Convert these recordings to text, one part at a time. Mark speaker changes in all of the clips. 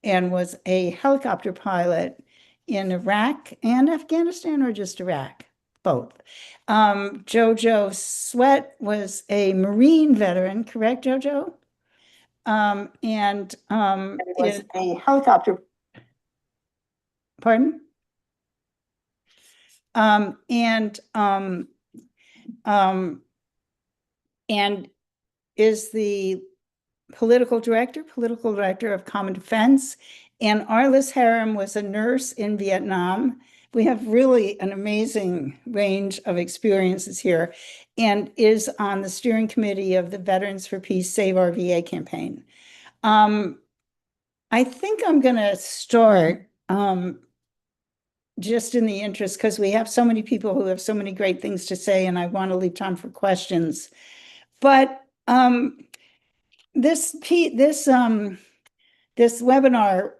Speaker 1: and was a helicopter pilot in Iraq and Afghanistan, or just Iraq? Both. Jojo Sweat was a Marine veteran, correct, Jojo? And
Speaker 2: Was a helicopter.
Speaker 1: pardon? Um, and um, um, and is the political director of Common Defense. And Arliss Harum was a nurse in Vietnam. We have really an amazing range of experiences here, and is on the steering committee of the Veterans for Peace Save Our VA campaign. I think I'm going to start just in the interest, because we have so many people who have so many great things to say, and I want to leave time for questions. But this this webinar,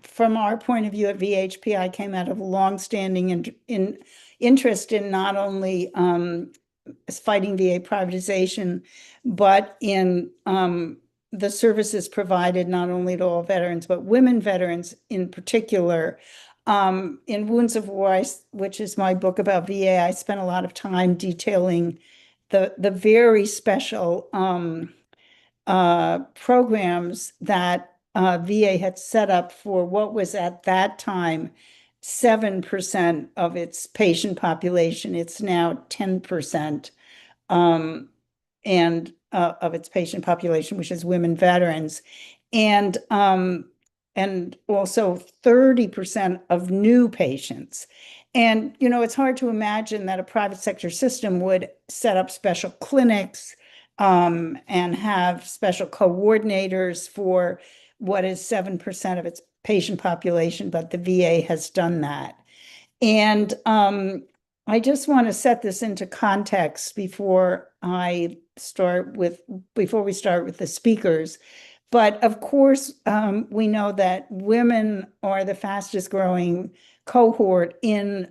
Speaker 1: from our point of view at VHPI, came out of longstanding interest in not only fighting VA privatization, but in the services provided not only to all veterans, but women veterans in particular. In Wounds of War, which is my book about VA, I spent a lot of time detailing the very special programs that VA had set up for what was at that time 7% of its patient population. It's now 10%, and of its patient population, which is women veterans, and also 30% of new patients. And it's hard to imagine that a private sector system would set up special clinics and have special coordinators for what is 7% of its patient population, but the VA has done that. And I just want to set this into context before we start with the speakers. But of course, we know that women are the fastest growing cohort in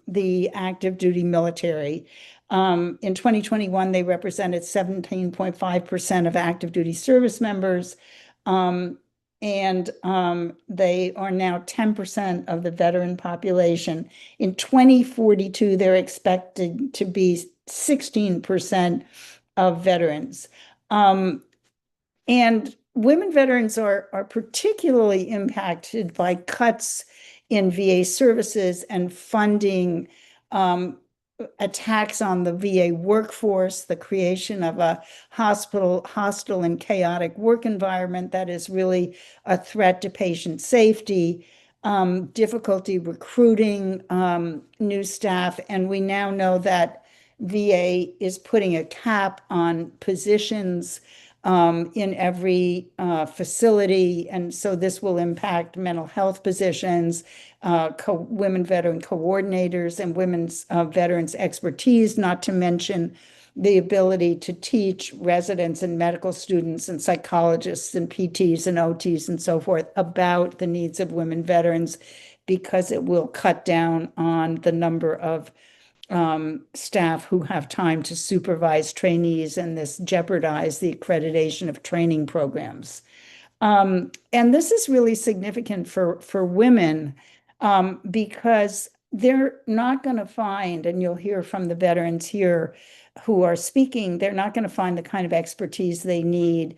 Speaker 1: the active duty military. In 2021, they represented 17.5% of active duty service members. And they are now 10% of the veteran population. In 2042, they're expected to be 16% of veterans. And women veterans are particularly impacted by cuts in VA services and funding, attacks on the VA workforce, the creation of a hostile and chaotic work environment that is really a threat to patient safety, difficulty recruiting new staff. And we now know that VA is putting a cap on positions in every facility. And so this will impact mental health positions, women veteran coordinators, and women's veterans expertise, not to mention the ability to teach residents and medical students and psychologists and PTs and OTs and so forth about the needs of women veterans, because it will cut down on the number of staff who have time to supervise trainees, and this jeopardize the accreditation of training programs. And this is really significant for women, because they're not going to find, and you'll hear from the veterans here who are speaking, they're not going to find the kind of expertise they need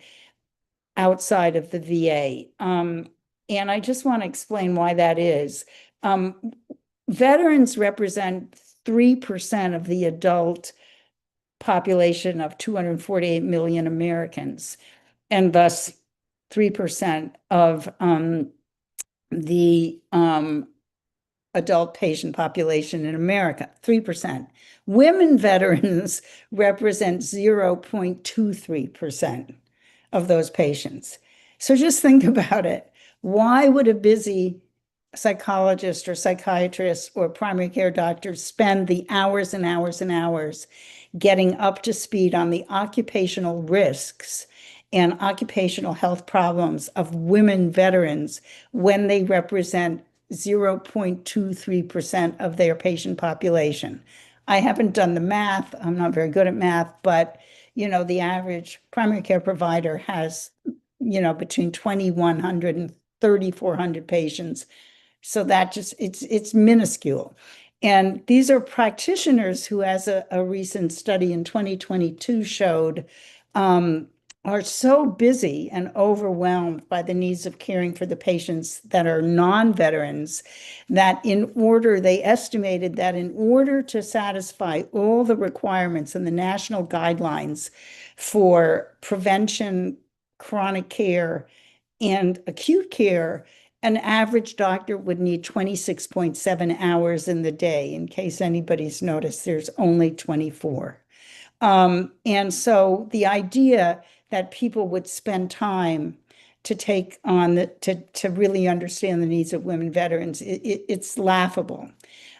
Speaker 1: outside of the VA. And I just want to explain why that is. Veterans represent 3% of the adult population of 248 million Americans, and thus 3% of the adult patient population in America, 3%. Women veterans represent 0.23% of those patients. So just think about it. Why would a busy psychologist or psychiatrist or primary care doctor spend the hours and hours and hours getting up to speed on the occupational risks and occupational health problems of women veterans when they represent 0.23% of their patient population? I haven't done the math. I'm not very good at math, but the average primary care provider has between 2,100 and 3,400 patients. So that just, it's minuscule. And these are practitioners who, as a recent study in 2022 showed, are so busy and overwhelmed by the needs of caring for the patients that are non-veterans that they estimated that in order to satisfy all the requirements in the national guidelines for prevention, chronic care, and acute care, an average doctor would need 26.7 hours in the day. In case anybody's noticed, there's only 24. And so the idea that people would spend time to take on to really understand the needs of women veterans, it's laughable.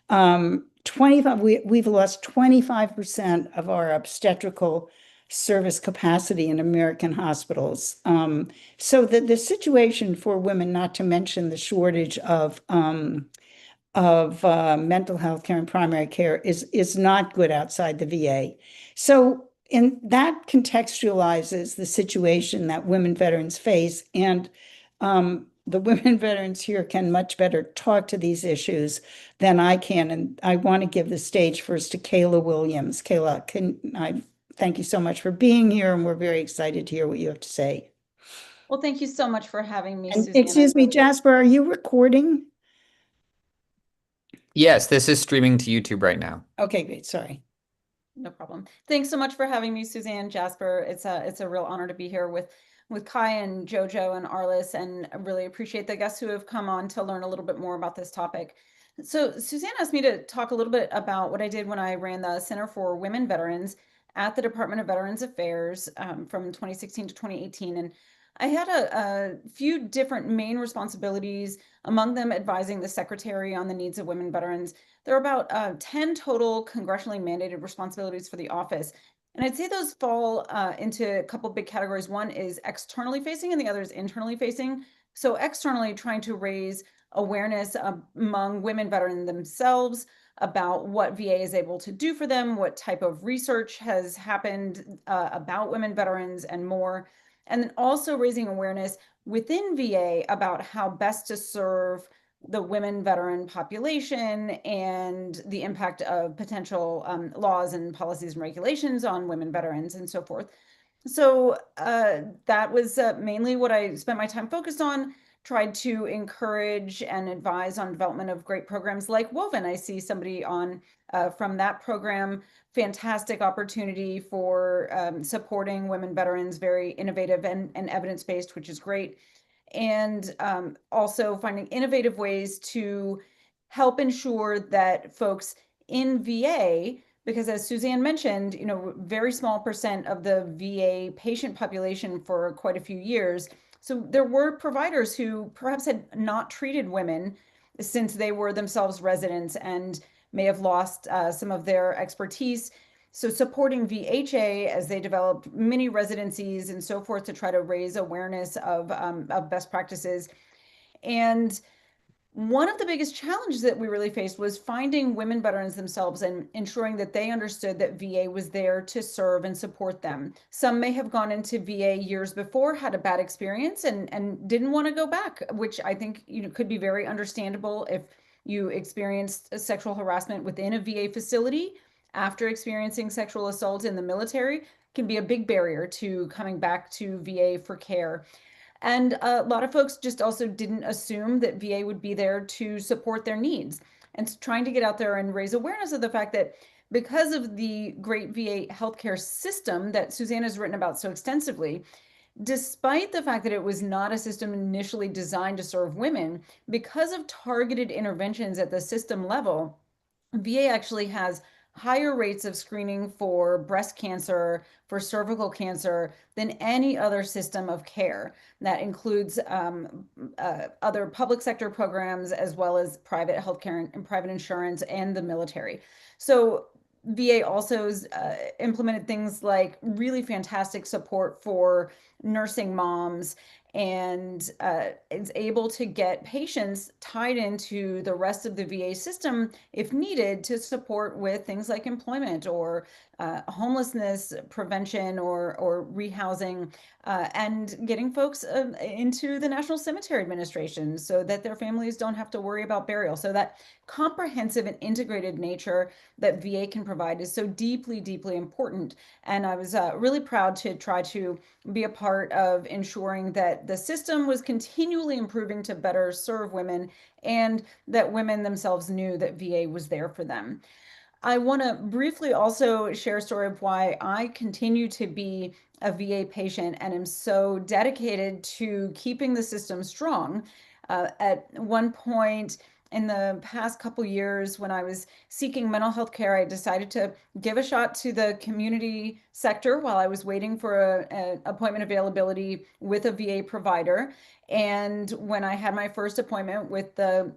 Speaker 1: 25, we've lost 25% of our obstetrical service capacity in American hospitals. So the situation for women, not to mention the shortage of mental health care and primary care, is not good outside the VA. So that contextualizes the situation that women veterans face, and the women veterans here can much better talk to these issues than I can. And I want to give the stage first to Kayla Williams. Kayla, I thank you so much for being here, and we're very excited to hear what you have to say.
Speaker 3: Well, thank you so much for having me,
Speaker 1: And
Speaker 3: Suzanne.
Speaker 1: excuse me, Jasper, are you recording?
Speaker 4: Yes, this is streaming to YouTube right now.
Speaker 1: Okay, great. Sorry.
Speaker 3: No problem. Thanks so much for having me, Suzanne, Jasper. It's a real honor to be here with Kai and Jojo and Arliss, and I really appreciate the guests who have come on to learn a little bit more about this topic. So Suzanne asked me to talk a little bit about what I did when I ran the Center for Women Veterans at the Department of Veterans Affairs from 2016 to 2018. And I had a few different main responsibilities, among them advising the Secretary on the needs of women veterans. There are about 10 total congressionally mandated responsibilities for the office. And I'd say those fall into a couple big categories. One is externally facing and the other is internally facing. So externally, trying to raise awareness among women veterans themselves about what VA is able to do for them, what type of research has happened about women veterans and more. And then also raising awareness within VA about how best to serve the women veteran population and the impact of potential laws and policies and regulations on women veterans and so forth. So that was mainly what I spent my time focused on. Tried to encourage and advise on development of great programs like Woven. I see somebody on from that program. Fantastic opportunity for supporting women veterans, very innovative and evidence-based, which is great. And also finding innovative ways to help ensure that folks in VA, because as Suzanne mentioned, very small percent of the VA patient population for quite a few years. So there were providers who perhaps had not treated women since they were themselves residents and may have lost some of their expertise. So supporting VHA as they developed mini residencies and so forth to try to raise awareness of best practices. And one of the biggest challenges that we really faced was finding women veterans themselves and ensuring that they understood that VA was there to serve and support them. Some may have gone into VA years before, had a bad experience, and didn't want to go back, which I think could be very understandable if you experienced sexual harassment within a VA facility after experiencing sexual assault in the military. Can be a big barrier to coming back to VA for care. And a lot of folks just also didn't assume that VA would be there to support their needs. And trying to get out there and raise awareness of the fact that because of the great VA healthcare system that Suzanne has written about so extensively, despite the fact that it was not a system initially designed to serve women, because of targeted interventions at the system level, VA actually has higher rates of screening for breast cancer, for cervical cancer than any other system of care. That includes other public sector programs as well as private healthcare and private insurance and the military. So VA also has implemented things like really fantastic support for nursing moms and is able to get patients tied into the rest of the VA system if needed to support with things like employment or homelessness prevention or rehousing. and getting folks into the National Cemetery Administration so that their families don't have to worry about burial. So that comprehensive and integrated nature that VA can provide is so deeply, deeply important. And I was really proud to try to be a part of ensuring that the system was continually improving to better serve women and that women themselves knew that VA was there for them. I want to briefly also share a story of why I continue to be a VA patient and am so dedicated to keeping the system strong. At one point in the past couple years, when I was seeking mental health care, I decided to give a shot to the community sector while I was waiting for an appointment availability with a VA provider. And when I had my first appointment with the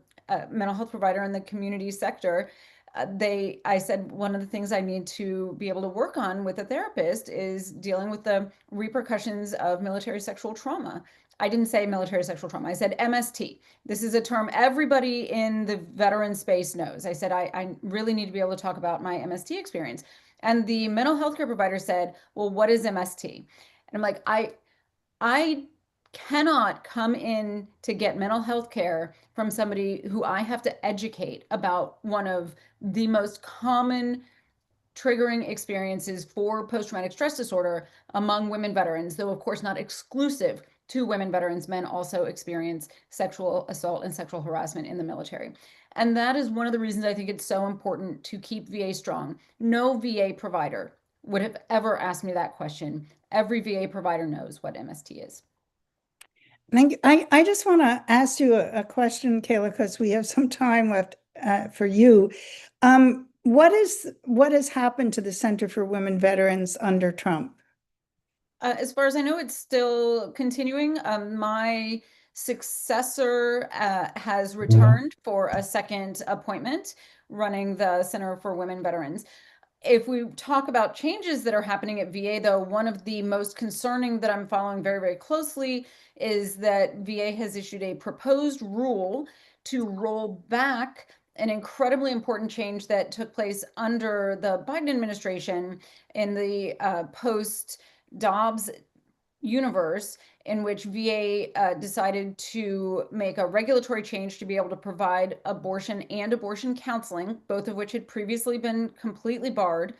Speaker 3: mental health provider in the community sector, I said one of the things I need to be able to work on with a therapist is dealing with the repercussions of military sexual trauma. I didn't say military sexual trauma. I said MST. This is a term everybody in the veteran space knows. I said, I really need to be able to talk about my MST experience. And the mental health care provider said, well, what is MST? And I'm like, I cannot come in to get mental health care from somebody who I have to educate about one of the most common triggering experiences for post-traumatic stress disorder among women veterans, though of course not exclusive to women veterans. Men also experience sexual assault and sexual harassment in the military. And that is one of the reasons I think it's so important to keep VA strong. No VA provider would have ever asked me that question. Every VA provider knows what MST is.
Speaker 1: I just want to ask you a question, Kayla, because we have some time left for you. What has happened to the Center for Women Veterans under Trump?
Speaker 3: As far as I know, it's still continuing. My successor has returned for a second appointment running the Center for Women Veterans. If we talk about changes that are happening at VA, though, one of the most concerning that I'm following very, very closely is that VA has issued a proposed rule to roll back an incredibly important change that took place under the Biden administration in the post Dobbs universe, in which VA decided to make a regulatory change to be able to provide abortion and abortion counseling, both of which had previously been completely barred.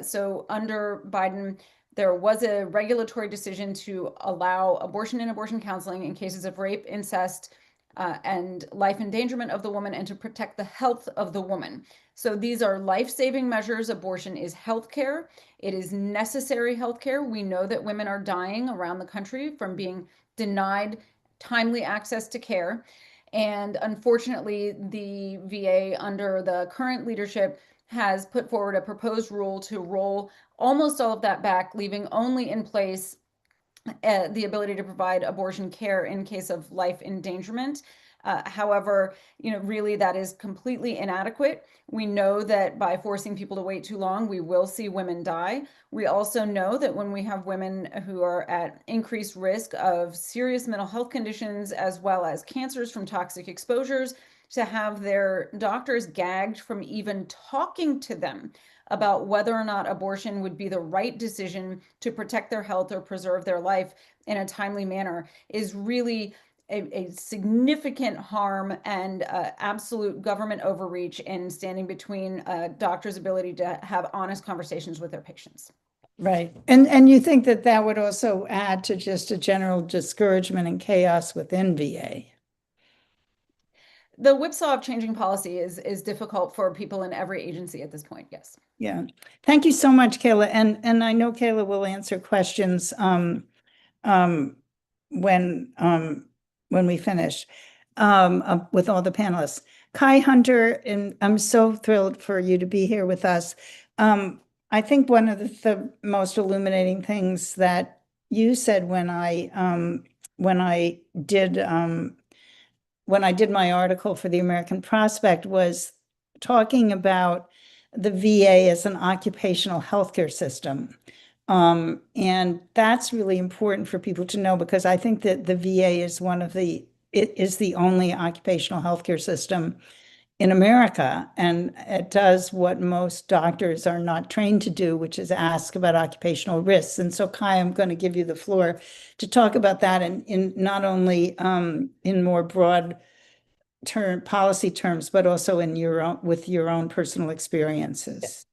Speaker 3: So under Biden, there was a regulatory decision to allow abortion and abortion counseling in cases of rape, incest, and life endangerment of the woman, and to protect the health of the woman. So these are life-saving measures. Abortion is healthcare. It is necessary healthcare. We know that women are dying around the country from being denied timely access to care. And unfortunately, the VA, under the current leadership, has put forward a proposed rule to roll almost all of that back, leaving only in place the ability to provide abortion care in case of life endangerment. However, really that is completely inadequate. We know that by forcing people to wait too long, we will see women die. We also know that when we have women who are at increased risk of serious mental health conditions, as well as cancers from toxic exposures, to have their doctors gagged from even talking to them about whether or not abortion would be the right decision to protect their health or preserve their life in a timely manner is really a significant harm and absolute government overreach in standing between doctors' ability to have honest conversations with their patients.
Speaker 1: Right. And you think that that would also add to just a general discouragement and chaos within VA?
Speaker 3: The whipsaw of changing policy is difficult for people in every agency at this point, yes.
Speaker 1: Yeah. Thank you so much, Kayla. And I know Kayla will answer questions when we finish with all the panelists. Kai Hunter, and I'm so thrilled for you to be here with us. I think one of the most illuminating things that you said when I did my article for the American Prospect was talking about the VA as an occupational healthcare system. And that's really important for people to know, because I think that the VA is it is the only occupational healthcare system in America, and it does what most doctors are not trained to do, which is ask about occupational risks. And so, Kai, I'm going to give you the floor to talk about that in not only in more broad term policy terms, but also in your own with your own personal experiences.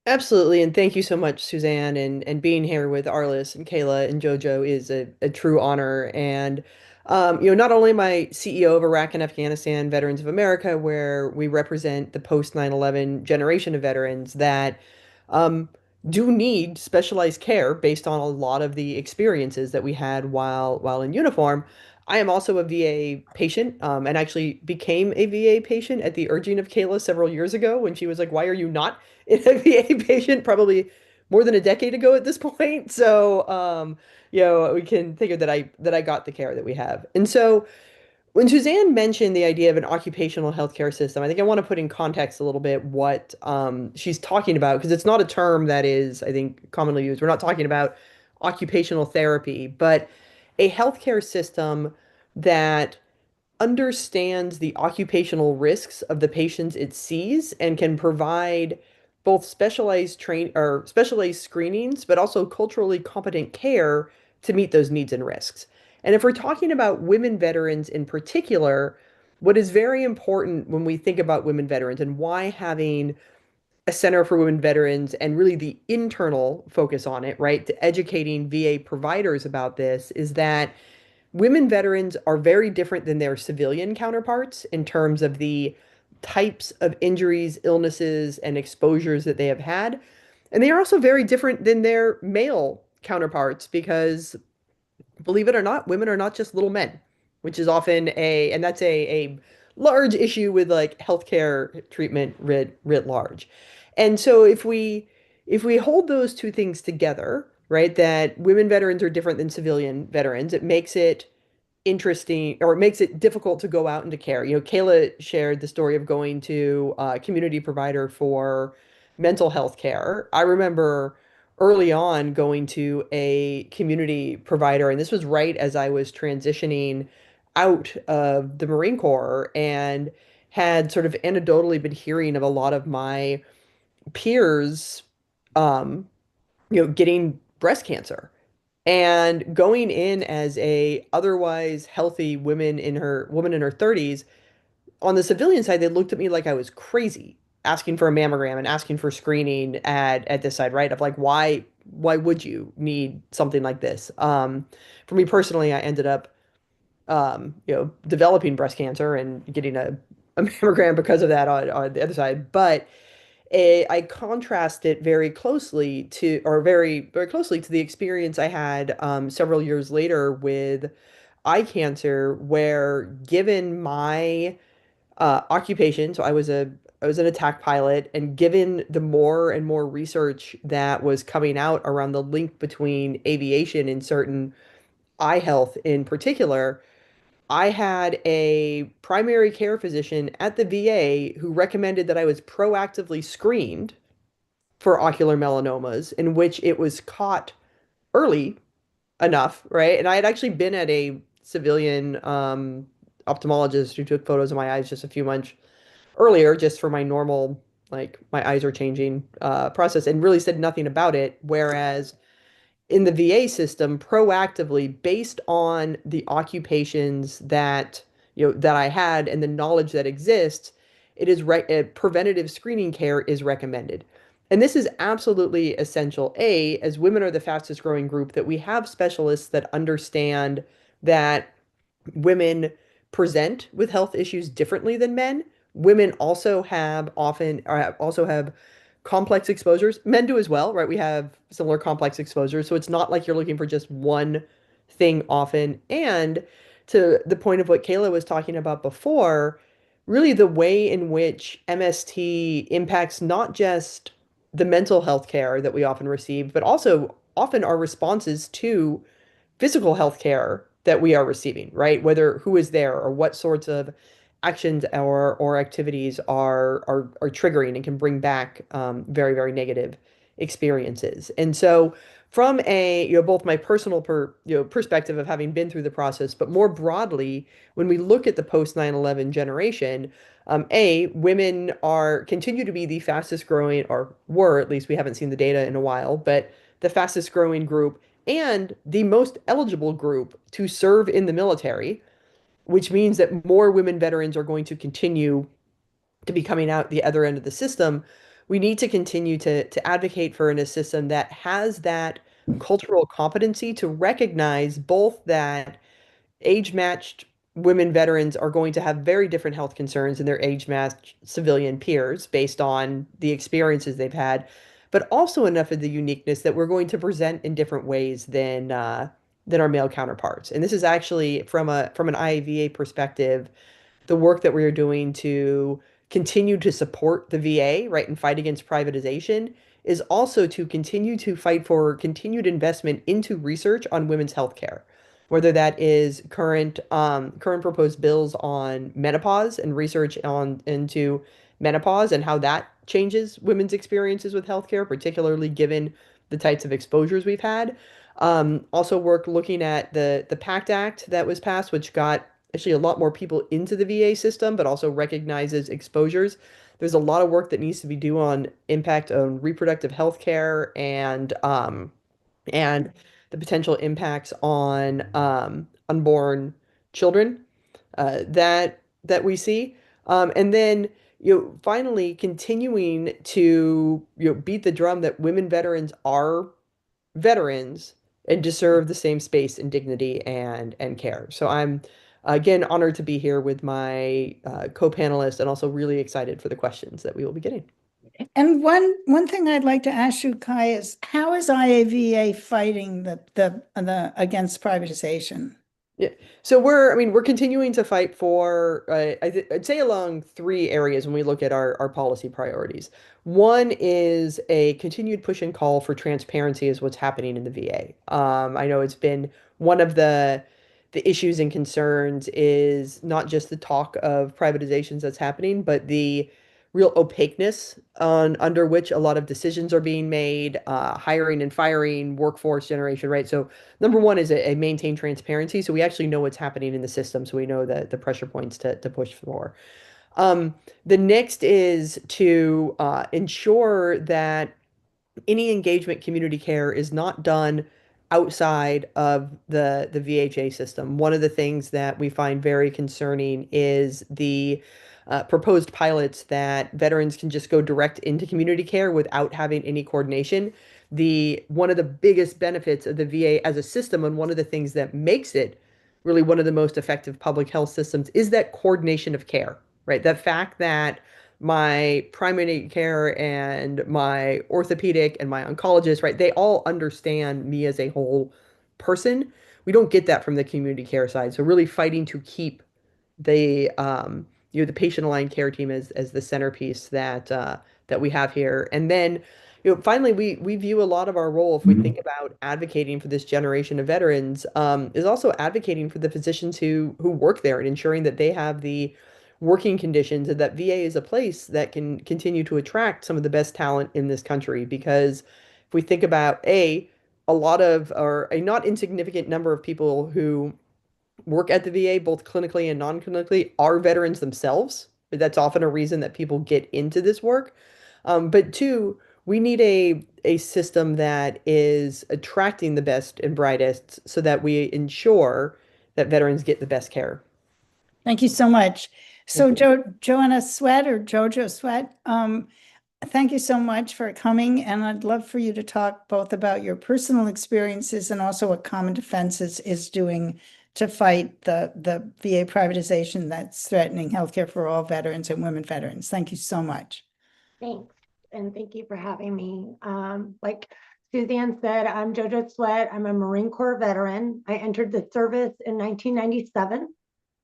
Speaker 5: Absolutely, and thank you so much, Suzanne, and being here with Arliss and Kayla and JoJo is a true honor. And not only am I CEO of Iraq and Afghanistan Veterans of America, where we represent the post 9/11 generation of veterans that um, do need specialized care based on a lot of the experiences that we had while in uniform. I am also a VA patient, and actually became a VA patient at the urging of Kayla several years ago when she was like, "Why are you not in a VA patient?" Probably more than a decade ago at this point. So, we can figure that I got the care that we have. And so when Suzanne mentioned the idea of an occupational healthcare system, I think I want to put in context a little bit what she's talking about, because it's not a term that is, I think, commonly used. We're not talking about occupational therapy, but a healthcare system that understands the occupational risks of the patients it sees and can provide both specialized screenings, but also culturally competent care to meet those needs and risks. And if we're talking about women veterans in particular, what is very important when we think about women veterans and why having a Center for Women Veterans and really the internal focus on it, right, to educating VA providers about this is that women veterans are very different than their civilian counterparts in terms of the types of injuries, illnesses, and exposures that they have had. And they are also very different than their male counterparts because, believe it or not, women are not just little men, which is often and that's a large issue with like healthcare treatment writ large. And so if we hold those two things together, right, that women veterans are different than civilian veterans, it makes it interesting, or it makes it difficult to go out into care. Kayla shared the story of going to a community provider for mental health care. I remember early on going to a community provider, and this was right as I was transitioning out of the Marine Corps and had sort of anecdotally been hearing of a lot of my peers, um, getting breast cancer. And going in as a otherwise healthy woman in her 30s, on the civilian side, they looked at me like I was crazy, asking for a mammogram and asking for screening at this side, right? Of like, why would you need something like this? For me personally, I ended up developing breast cancer and getting a mammogram because of that on the other side. But I contrast it very closely to, or very, very closely to the experience I had several years later with eye cancer, where given my occupation, so I was an attack pilot, and given the more and more research that was coming out around the link between aviation and certain eye health in particular, I had a primary care physician at the VA who recommended that I was proactively screened for ocular melanomas, in which it was caught early enough, right? And I had actually been at a civilian ophthalmologist who took photos of my eyes just a few months earlier, just for my normal, like my eyes are changing process, and really said nothing about it. Whereas in the VA system, proactively, based on the occupations that I had and the knowledge that exists, preventative screening care is recommended. And this is absolutely essential. As women are the fastest growing group, that we have specialists that understand that women present with health issues differently than men. Women also have complex exposures. Men do as well, right? We have similar complex exposures. So it's not like you're looking for just one thing often. And to the point of what Kayla was talking about before, really the way in which MST impacts not just the mental health care that we often receive, but also often our responses to physical health care that we are receiving, right? Whether who is there or what sorts of actions or activities are triggering and can bring back very, very negative experiences. And so from a, both my personal perspective of having been through the process, but more broadly, when we look at the post 9/11 generation, women continue to be the fastest growing, or were, at least we haven't seen the data in a while, but the fastest growing group and the most eligible group to serve in the military, which means that more women veterans are going to continue to be coming out the other end of the system. We need to continue to advocate for a system that has that cultural competency to recognize both that age-matched women veterans are going to have very different health concerns than their age-matched civilian peers based on the experiences they've had, but also enough of the uniqueness that we're going to present in different ways than our male counterparts. And this is actually from an IAVA perspective, the work that we are doing to continue to support the VA, right, and fight against privatization is also to continue to fight for continued investment into research on women's health care, whether that is current proposed bills on menopause and research into menopause and how that changes women's experiences with healthcare, particularly given the types of exposures we've had. Also work looking at the PACT Act that was passed, which got actually a lot more people into the VA system, but also recognizes exposures. There's a lot of work that needs to be done on impact on reproductive health care and the potential impacts on unborn children that we see. And then finally continuing to beat the drum that women veterans are veterans and deserve the same space and dignity and care. So I'm again honored to be here with my co-panelists and also really excited for the questions that we will be getting.
Speaker 1: And one thing I'd like to ask you, Kai, is how is IAVA fighting the against privatization?
Speaker 5: Yeah. So we're continuing to fight for, I'd say along three areas when we look at our policy priorities. One is a continued push and call for transparency is what's happening in the VA. I know it's been one of the issues and concerns is not just the talk of privatizations that's happening, but the real opaqueness under which a lot of decisions are being made, hiring and firing, workforce generation, right? So number one is a maintain transparency. So we actually know what's happening in the system. So we know the pressure points to push for. The next is to ensure that any engagement community care is not done outside of the VHA system. One of the things that we find very concerning is the proposed pilots that veterans can just go direct into community care without having any coordination. One of the biggest benefits of the VA as a system, and one of the things that makes it really one of the most effective public health systems, is that coordination of care, right? The fact that my primary care and my orthopedic and my oncologist, right, they all understand me as a whole person. We don't get that from the community care side. So really fighting to keep the patient aligned care team as the centerpiece that we have here. And then finally we view a lot of our role, if we think about advocating for this generation of veterans, is also advocating for the physicians who work there and ensuring that they have the working conditions and that VA is a place that can continue to attract some of the best talent in this country. Because if we think about a lot of, or a not insignificant number of people who work at the VA, both clinically and non-clinically, are veterans themselves. That's often a reason that people get into this work. But two, we need a system that is attracting the best and brightest so that we ensure that veterans get the best care.
Speaker 1: Thank you so much. So
Speaker 5: Thank
Speaker 1: Joanna Sweat or Jojo Sweat, thank you so much for coming. And I'd love for you to talk both about your personal experiences and also what Common Defense is doing to fight the VA privatization that's threatening healthcare for all veterans and women veterans. Thank you so much.
Speaker 2: Thanks. And thank you for having me. Like Suzanne said, I'm Jojo Sweat. I'm a Marine Corps veteran. I entered the service in 1997.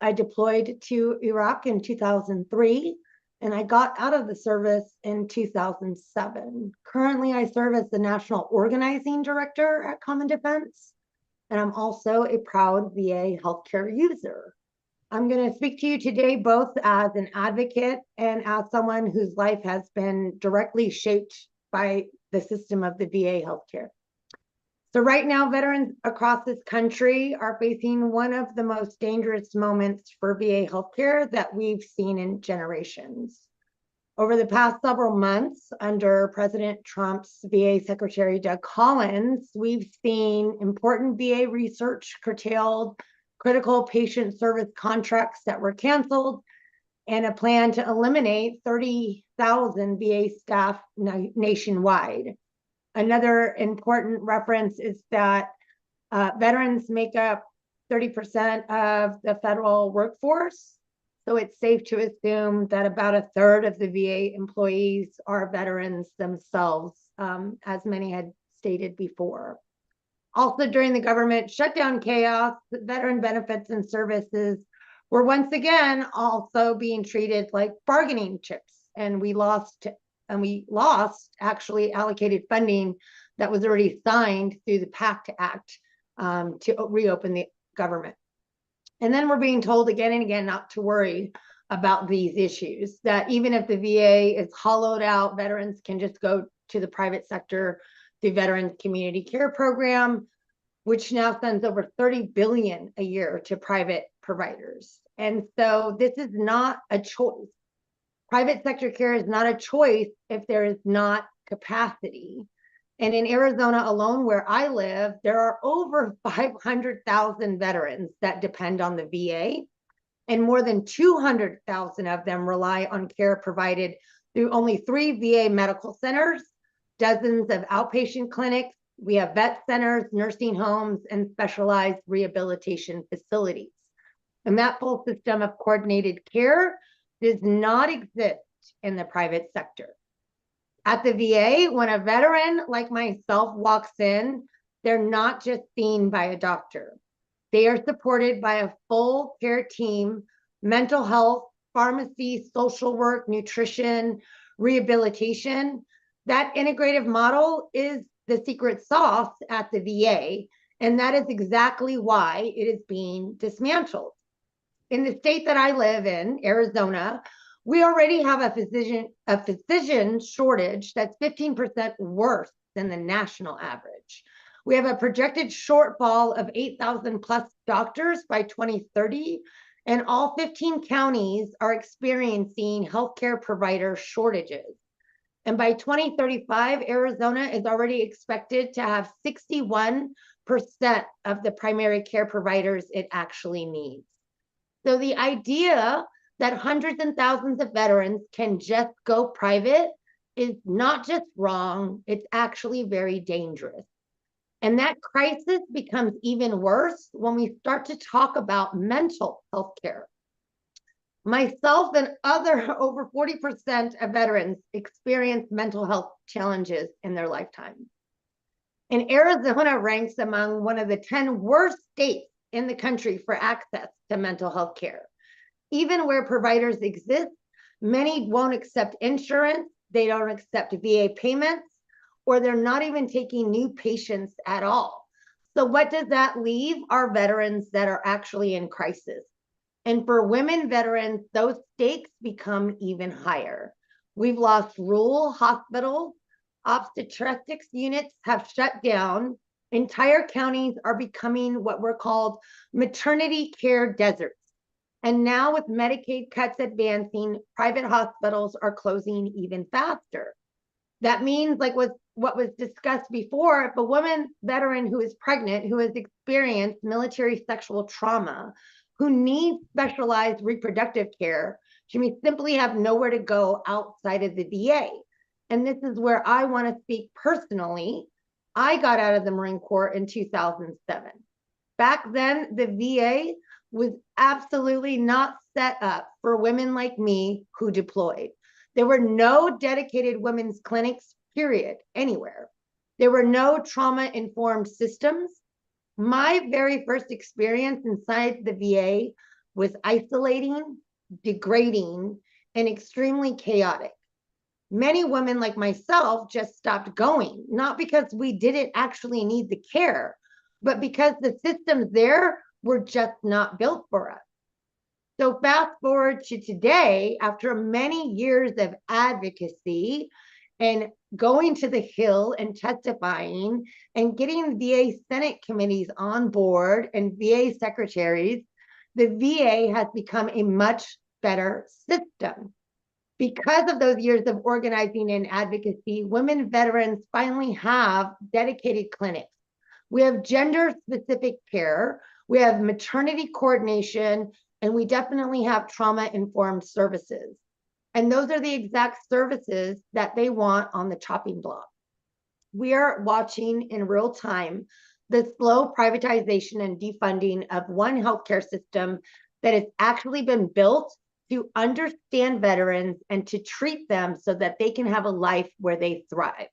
Speaker 2: I deployed to Iraq in 2003, and I got out of the service in 2007. Currently, I serve as the National Organizing Director at Common Defense, and I'm also a proud VA healthcare user. I'm going to speak to you today both as an advocate and as someone whose life has been directly shaped by the system of the VA healthcare. So right now, veterans across this country are facing one of the most dangerous moments for VA healthcare that we've seen in generations. Over the past several months, under President Trump's VA Secretary Doug Collins, we've seen important VA research curtailed, critical patient service contracts that were canceled, and a plan to eliminate 30,000 VA staff nationwide. Another important reference is that veterans make up 30% of the federal workforce. So it's safe to assume that about a third of the VA employees are veterans themselves, as many had stated before. Also, during the government shutdown chaos, veteran benefits and services were once again also being treated like bargaining chips, and we lost actually allocated funding that was already signed through the PACT Act to reopen the government. And then we're being told again and again not to worry about these issues, that even if the VA is hollowed out, veterans can just go to the private sector, the Veterans Community Care Program, which now sends over $30 billion a year to private providers. And so this is not a choice. Private sector care is not a choice if there is not capacity. And in Arizona alone, where I live, there are over 500,000 veterans that depend on the VA, and more than 200,000 of them rely on care provided through only 3 VA medical centers, dozens of outpatient clinics. We have vet centers, nursing homes, and specialized rehabilitation facilities. And that full system of coordinated care does not exist in the private sector. At the VA, when a veteran like myself walks in, they're not just seen by a doctor. They are supported by a full care team, mental health, pharmacy, social work, nutrition, rehabilitation. That integrative model is the secret sauce at the VA, and that is exactly why it is being dismantled. In the state that I live in, Arizona, we already have a physician shortage that's 15% worse than the national average. We have a projected shortfall of 8,000 plus doctors by 2030, and all 15 counties are experiencing healthcare provider shortages. And by 2035, Arizona is already expected to have 61% of the primary care providers it actually needs. So the idea that hundreds and thousands of veterans can just go private is not just wrong, it's actually very dangerous. And that crisis becomes even worse when we start to talk about mental health care. Myself and other over 40% of veterans experience mental health challenges in their lifetime. And Arizona ranks among one of the 10 worst states in the country for access to mental health care. Even where providers exist, many won't accept insurance, they don't accept VA payments, or they're not even taking new patients at all. So what does that leave our veterans that are actually in crisis? And for women veterans, those stakes become even higher. We've lost rural hospitals, obstetrics units have shut down, entire counties are becoming what were called maternity care deserts. And now with Medicaid cuts advancing, private hospitals are closing even faster. That means, like what was discussed before, if a woman veteran who is pregnant, who has experienced military sexual trauma, who needs specialized reproductive care, she may simply have nowhere to go outside of the VA. And this is where I want to speak personally. I got out of the Marine Corps in 2007. Back then, the VA was absolutely not set up for women like me who deployed. There were no dedicated women's clinics, period, anywhere. There were no trauma-informed systems. My very first experience inside the VA was isolating, degrading, and extremely chaotic. Many women like myself just stopped going, not because we didn't actually need the care, but because the systems there were just not built for us. So fast forward to today, after many years of advocacy and going to the Hill and testifying and getting VA Senate committees on board and VA secretaries, the VA has become a much better system. Because of those years of organizing and advocacy, women veterans finally have dedicated clinics. We have gender-specific care, we have maternity coordination, and we definitely have trauma-informed services. And those are the exact services that they want on the chopping block. We are watching in real time the slow privatization and defunding of one healthcare system that has actually been built to understand veterans and to treat them so that they can have a life where they thrive.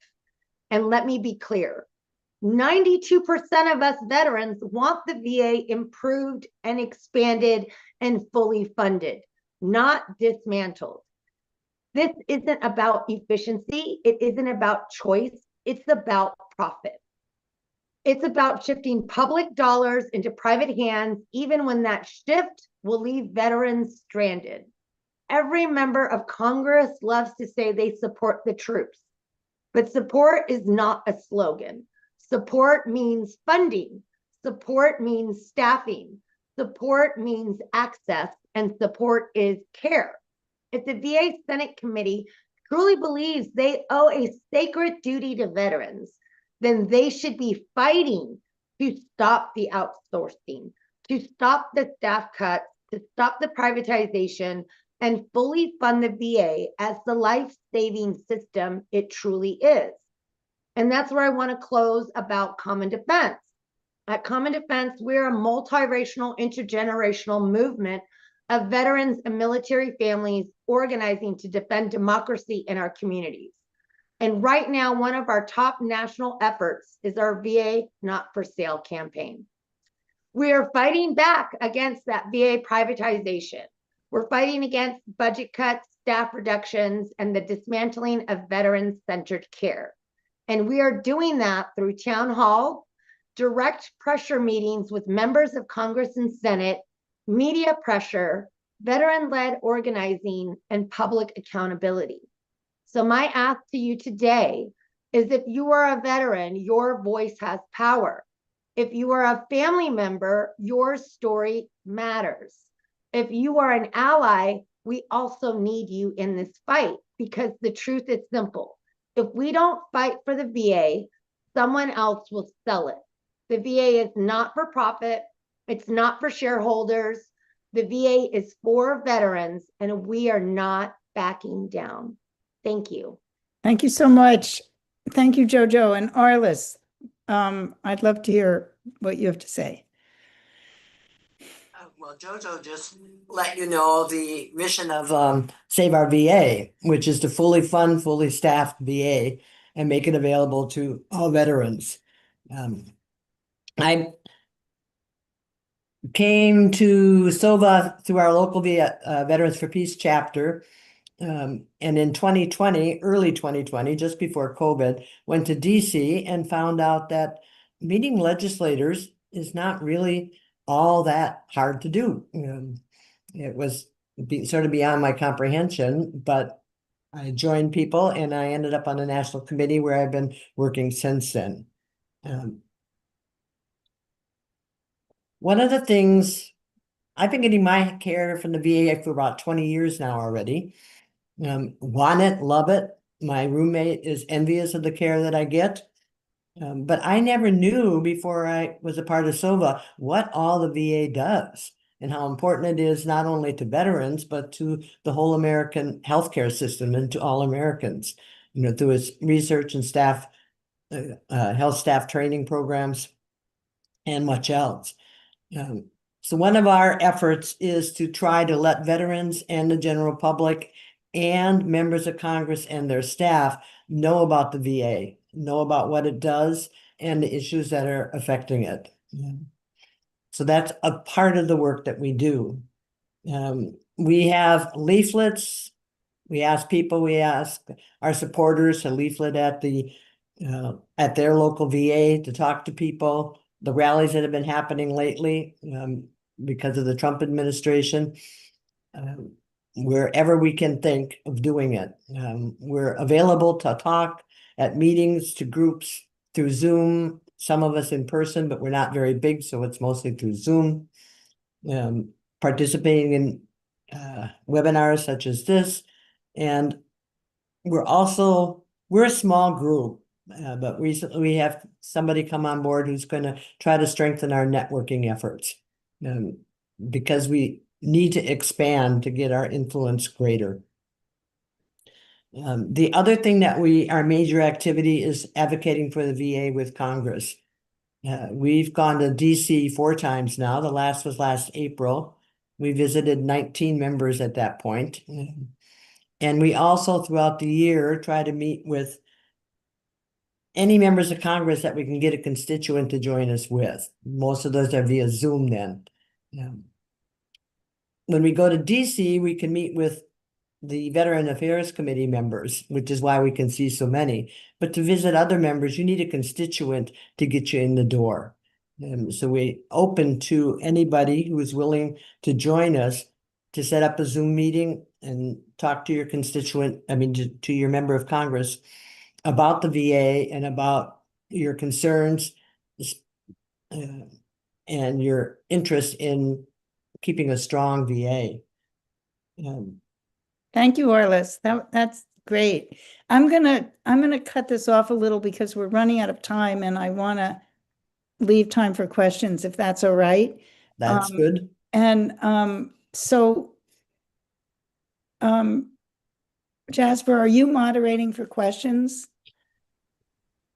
Speaker 2: And let me be clear, 92% of us veterans want the VA improved and expanded and fully funded, not dismantled. This isn't about efficiency. It isn't about choice. It's about profit. It's about shifting public dollars into private hands, even when that shift will leave veterans stranded. Every member of Congress loves to say they support the troops, but support is not a slogan. Support means funding. Support means staffing. Support means access, and support is care. If the VA Senate Committee truly believes they owe a sacred duty to veterans, then they should be fighting to stop the outsourcing, to stop the staff cuts, to stop the privatization, and fully fund the VA as the life-saving system it truly is. And that's where I want to close about Common Defense. At Common Defense, we're a multiracial, intergenerational movement of veterans and military families organizing to defend democracy in our communities. And right now, one of our top national efforts is our VA Not for Sale campaign. We are fighting back against that VA privatization. We're fighting against budget cuts, staff reductions, and the dismantling of veteran-centered care. And we are doing that through town hall, direct pressure meetings with members of Congress and Senate, media pressure, veteran-led organizing, and public accountability. So my ask to you today is, if you are a veteran, your voice has power. If you are a family member, your story matters. If you are an ally, we also need you in this fight, because the truth is simple. If we don't fight for the VA, someone else will sell it. The VA is not for profit. It's not for shareholders. The VA is for veterans, and we are not backing down. Thank you.
Speaker 1: Thank you so much. Thank you, Jojo and Arliss. I'd love to hear what you have to say.
Speaker 6: Well, Jojo just let you know the mission of Save Our VA, which is to fully fund, fully staffed VA and make it available to all veterans. I came to SOVA through our local Veterans for Peace chapter. And in 2020, early 2020, just before COVID, went to DC and found out that meeting legislators is not really all that hard to do. It was sort of beyond my comprehension, but I joined people and I ended up on a national committee where I've been working since then. One of the things, I've been getting my care from the VA for about 20 years now already. Want it, love it. My roommate is envious of the care that I get. But I never knew before I was a part of SOVA what all the VA does and how important it is not only to veterans, but to the whole American healthcare system and to all Americans, through its research and staff, health staff training programs and much else. So one of our efforts is to try to let veterans and the general public and members of Congress and their staff know about the VA, know about what it does and the issues that are affecting it. So that's a part of the work that we do. We have leaflets. We ask our supporters to leaflet at their local VA to talk to people. The rallies that have been happening lately because of the Trump administration. wherever we can think of doing it. We're available to talk at meetings, to groups through Zoom, some of us in person, but we're not very big, so it's mostly through Zoom. Participating in webinars such as this. And we're a small group, but recently we have somebody come on board who's going to try to strengthen our networking efforts, because we need to expand to get our influence greater. The other thing that our major activity is advocating for the VA with Congress. We've gone to DC 4 times now. The last was last April. We visited 19 members at that point. And we also, throughout the year, try to meet with any members of Congress that we can get a constituent to join us with. Most of those are via Zoom then. When we go to DC, we can meet with the Veteran Affairs Committee members, which is why we can see so many. But to visit other members, you need a constituent to get you in the door. So we open to anybody who is willing to join us to set up a Zoom meeting and talk to your constituent, to your member of Congress about the VA and about your concerns and your interest in keeping a strong VA.
Speaker 1: Thank you, Arliss. That's great. I'm gonna cut this off a little because we're running out of time and I want to leave time for questions if that's all right.
Speaker 6: That's good.
Speaker 1: And so Jasper, are you moderating for questions?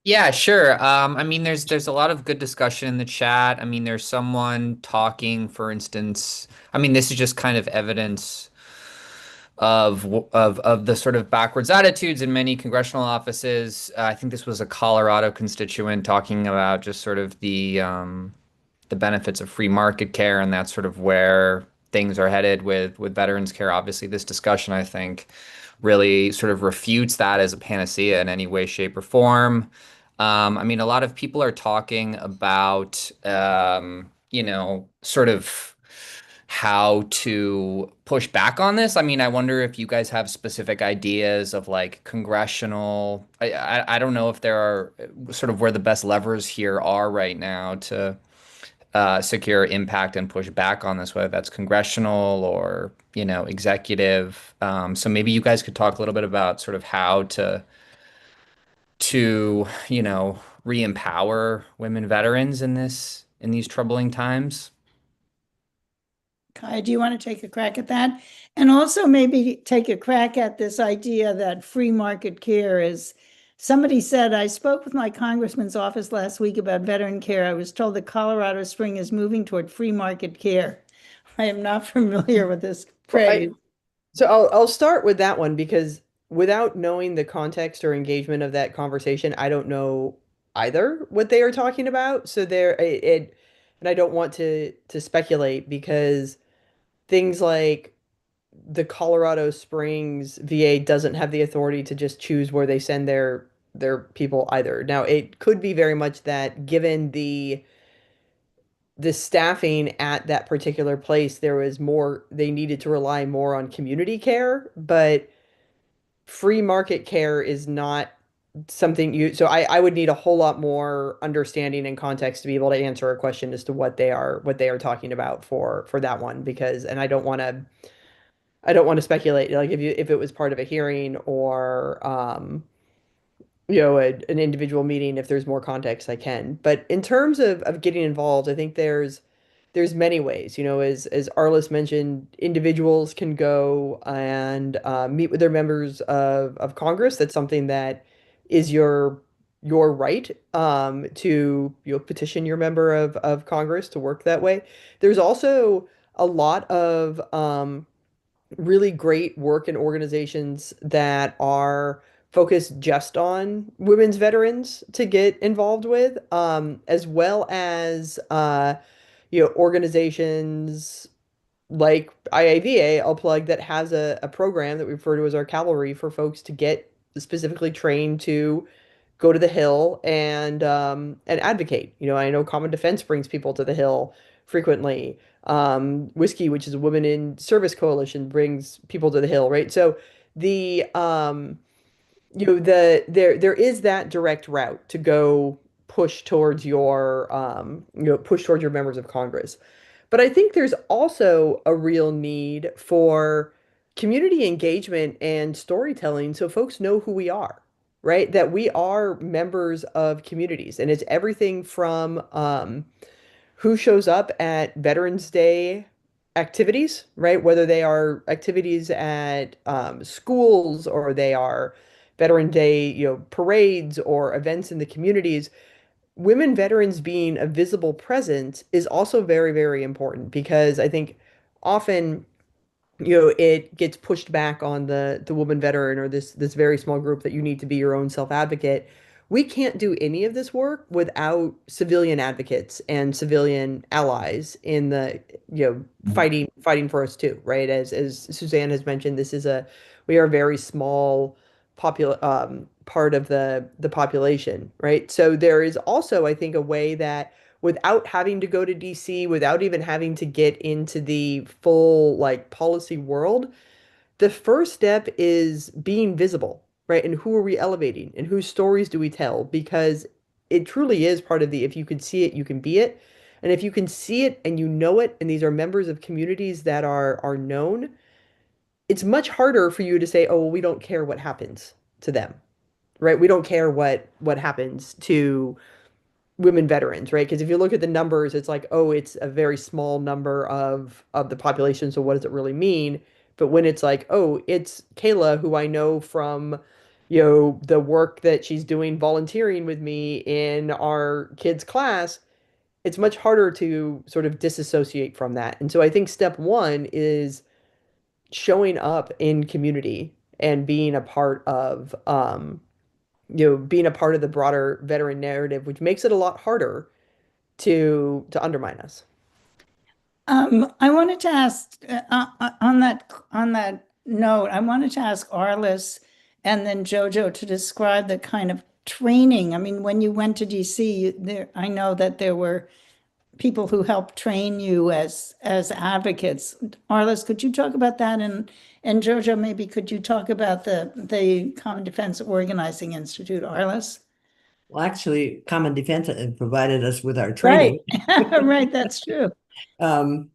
Speaker 4: Yeah, sure. I mean, there's a lot of good discussion in the chat. I mean, there's someone talking, for instance. I mean, this is just kind of evidence of the sort of backwards attitudes in many congressional offices. I think this was a Colorado constituent talking about just sort of the benefits of free market care, and that's sort of where things are headed with veterans care. Obviously, this discussion, I think, really sort of refutes that as a panacea in any way, shape, or form. I mean, a lot of people are talking about, sort of how to push back on this. I mean, I wonder if you guys have specific ideas of like congressional. I don't know if there are sort of where the best levers here are right now to secure impact and push back on this, whether that's congressional or, executive. So maybe you guys could talk a little bit about sort of how to, re-empower women veterans in these troubling times.
Speaker 1: Kai, do you want to take a crack at that? And also maybe take a crack at this idea that free market care is, somebody said, I spoke with my congressman's office last week about veteran care. I was told that Colorado Spring is moving toward free market care. I am not familiar with this phrase.
Speaker 5: So I'll start with that one because without knowing the context or engagement of that conversation, I don't know either what they are talking about. So and I don't want to speculate because things like the Colorado Springs VA doesn't have the authority to just choose where they send their people either. Now, it could be very much that given the staffing at that particular place, they needed to rely more on community care, but free market care is not something so I would need a whole lot more understanding and context to be able to answer a question as to what they are talking about for that one because and I don't want to speculate like if it was part of a hearing or an individual meeting. If there's more context I can, but in terms of getting involved, I think there's many ways, as Arliss mentioned, individuals can go and meet with their members of Congress. That's something that is your right to petition your member of Congress to work that way. There's also a lot of really great work in organizations that are focused just on women's veterans to get involved with, as well as organizations like IAVA, I'll plug, that has a program that we refer to as our cavalry for folks to get specifically trained to go to the Hill and advocate. I know Common Defense brings people to the Hill frequently. Whiskey, which is a Women in Service Coalition, brings people to the Hill, right? So the there is that direct route to go push towards your members of Congress. But I think there's also a real need for community engagement and storytelling so folks know who we are, right? That we are members of communities. And it's everything from who shows up at Veterans Day activities, right? Whether they are activities at schools or they are Veteran Day, parades or events in the communities. Women veterans being a visible presence is also very, very important because I think often it gets pushed back on the woman veteran or this very small group that you need to be your own self-advocate. We can't do any of this work without civilian advocates and civilian allies in the fighting for us too, right? As Suzanne has mentioned, we are a very small part of the population, right? So there is also, I think, a way that without having to go to DC, without even having to get into the full like policy world, the first step is being visible, right? And who are we elevating and whose stories do we tell? Because it truly is part of the if you can see it, you can be it. And if you can see it and you know it, and these are members of communities that are known, it's much harder for you to say, oh, well, we don't care what happens to them, right? We don't care what happens to women veterans, right? Because if you look at the numbers, it's like, oh, it's a very small number of the population. So what does it really mean? But when it's like, oh, it's Kayla, who I know from, the work that she's doing volunteering with me in our kids' class, it's much harder to sort of disassociate from that. And so I think step one is showing up in community and being a part of being a part of the broader veteran narrative, which makes it a lot harder to undermine us.
Speaker 1: I wanted to ask on that note, I wanted to ask Arliss and then Jojo to describe the kind of training. I mean, when you went to DC, I know that there were people who helped train you as advocates. Arliss, could you talk about that? And Jojo, maybe could you talk about the Common Defense Organizing Institute, Arliss?
Speaker 6: Well, actually, Common Defense provided us with our
Speaker 1: Right,
Speaker 6: training.
Speaker 1: right, that's true.
Speaker 6: Um,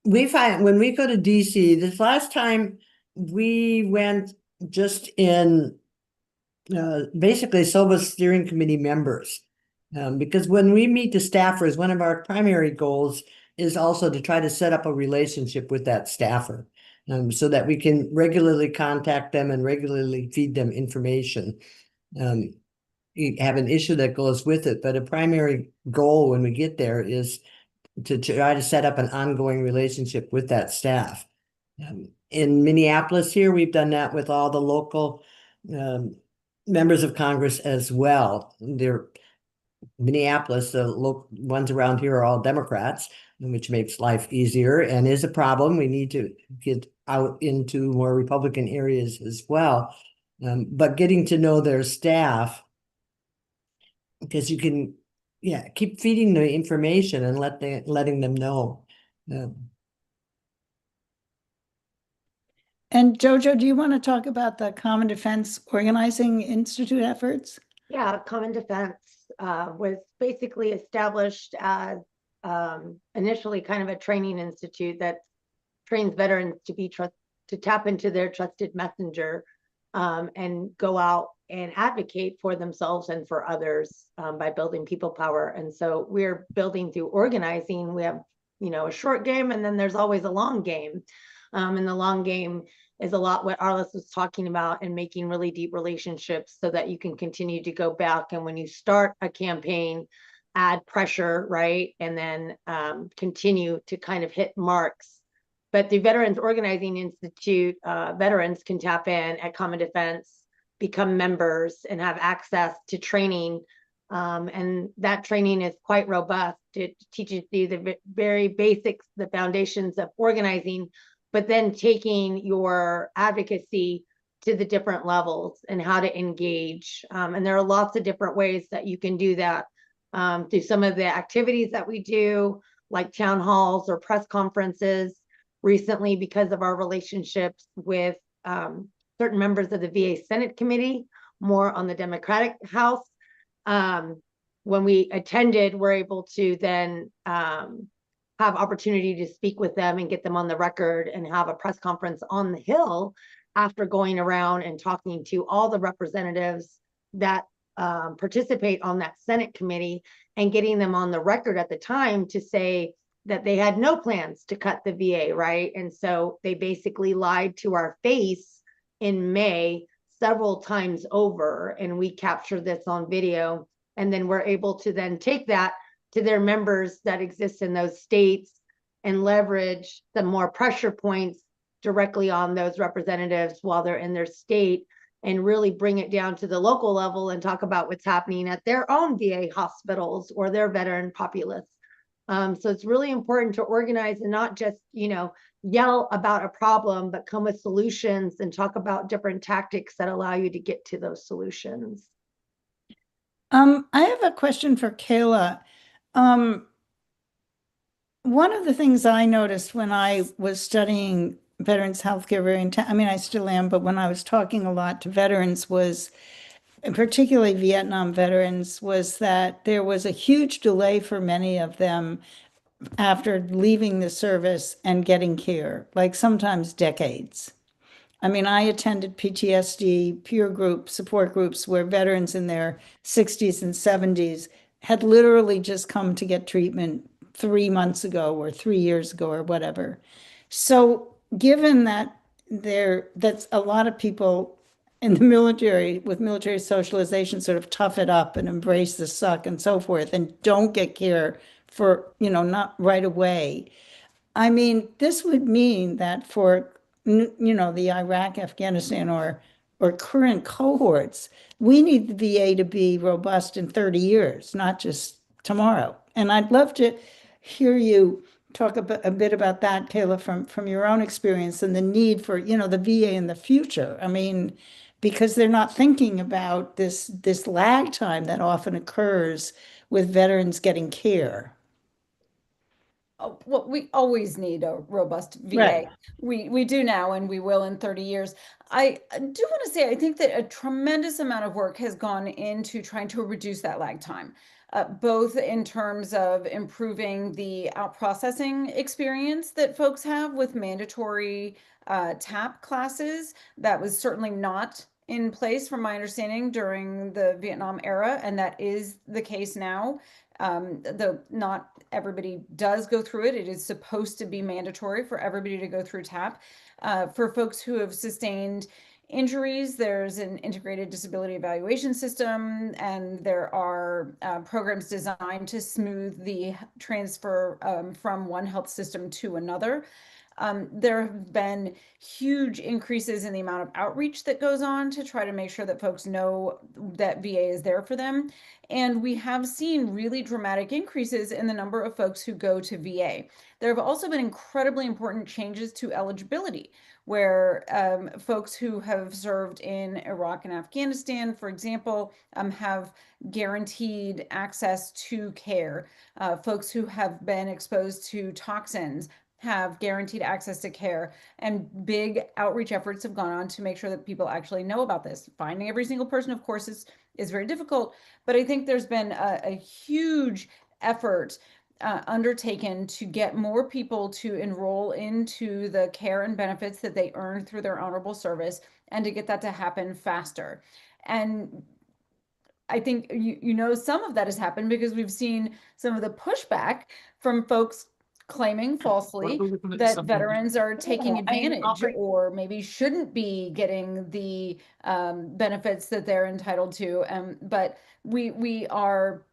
Speaker 6: we find when we go to DC, this last time we went just in basically SOBA steering committee members. Because when we meet the staffers, one of our primary goals is also to try to set up a relationship with that staffer, so that we can regularly contact them and regularly feed them information. You have an issue that goes with it, but a primary goal when we get there is to try to set up an ongoing relationship with that staff. In Minneapolis here, we've done that with all the local members of Congress as well. Minneapolis, the local ones around here are all Democrats, which makes life easier and is a problem. We need to get out into more Republican areas as well. But getting to know their staff, because you can, keep feeding the information and letting them know.
Speaker 1: And Jojo, do you want to talk about the Common Defense Organizing Institute efforts?
Speaker 2: Yeah, Common Defense was basically established as initially kind of a training institute that trains veterans to tap into their trusted messenger and go out and advocate for themselves and for others by building people power. And so we're building through organizing. We have, a short game, and then there's always a long game. And the long game is a lot what Arliss was talking about, and making really deep relationships so that you can continue to go back. And when you start a campaign, add pressure, right? And then continue to kind of hit marks. But the Veterans Organizing Institute, veterans can tap in at Common Defense, become members, and have access to training. And that training is quite robust. It teaches you the very basics, the foundations of organizing, but then taking your advocacy to the different levels and how to engage. And there are lots of different ways that you can do that through some of the activities that we do, like town halls or press conferences. Recently, because of our relationships with certain members of the VA Senate Committee, more on the Democratic House, when we attended, we're able to then have opportunity to speak with them and get them on the record and have a press conference on the Hill after going around and talking to all the representatives that participate on that Senate committee and getting them on the record at the time to say that they had no plans to cut the VA, right? And so they basically lied to our face in May several times over, and we captured this on video. And then we're able to then take that to their members that exist in those states and leverage some more pressure points directly on those representatives while they're in their state, and really bring it down to the local level and talk about what's happening at their own VA hospitals or their veteran populace. So it's really important to organize and not just, yell about a problem, but come with solutions and talk about different tactics that allow you to get to those solutions.
Speaker 1: I have a question for Kayla. One of the things I noticed when I was studying veterans healthcare I still am, but when I was talking a lot to veterans was, and particularly Vietnam veterans, was that there was a huge delay for many of them after leaving the service and getting care, like sometimes decades. I attended PTSD peer group support groups where veterans in their 60s and 70s had literally just come to get treatment 3 months ago or 3 years ago or whatever. So given that that's a lot of people in the military with military socialization sort of tough it up and embrace the suck and so forth and don't get care for, not right away. This would mean that for, the Iraq, Afghanistan, or current cohorts, we need the VA to be robust in 30 years, not just tomorrow. And I'd love to hear you talk a bit about that, Kayla, from your own experience and the need for, the VA in the future. Because they're not thinking about this lag time that often occurs with veterans getting care.
Speaker 3: Well, we always need a robust VA.
Speaker 1: Right.
Speaker 3: We do now, and we will in 30 years. I do want to say, I think that a tremendous amount of work has gone into trying to reduce that lag time, both in terms of improving the out-processing experience that folks have with mandatory TAP classes. That was certainly not in place, from my understanding, during the Vietnam era, and that is the case now. Though not everybody does go through it. It is supposed to be mandatory for everybody to go through TAP. For folks who have sustained injuries, there's an integrated disability evaluation system, and there are programs designed to smooth the transfer from one health system to another. There have been huge increases in the amount of outreach that goes on to try to make sure that folks know that VA is there for them. And we have seen really dramatic increases in the number of folks who go to VA. There have also been incredibly important changes to eligibility, where folks who have served in Iraq and Afghanistan, for example, have guaranteed access to care. Folks who have been exposed to toxins have guaranteed access to care, and big outreach efforts have gone on to make sure that people actually know about this. Finding every single person, of course, is very difficult, but I think there's been a huge effort undertaken to get more people to enroll into the care and benefits that they earn through their honorable service, and to get that to happen faster. And I think some of that has happened because we've seen some of the pushback from folks claiming falsely that veterans are taking advantage or maybe shouldn't be getting the benefits that they're entitled to. But we are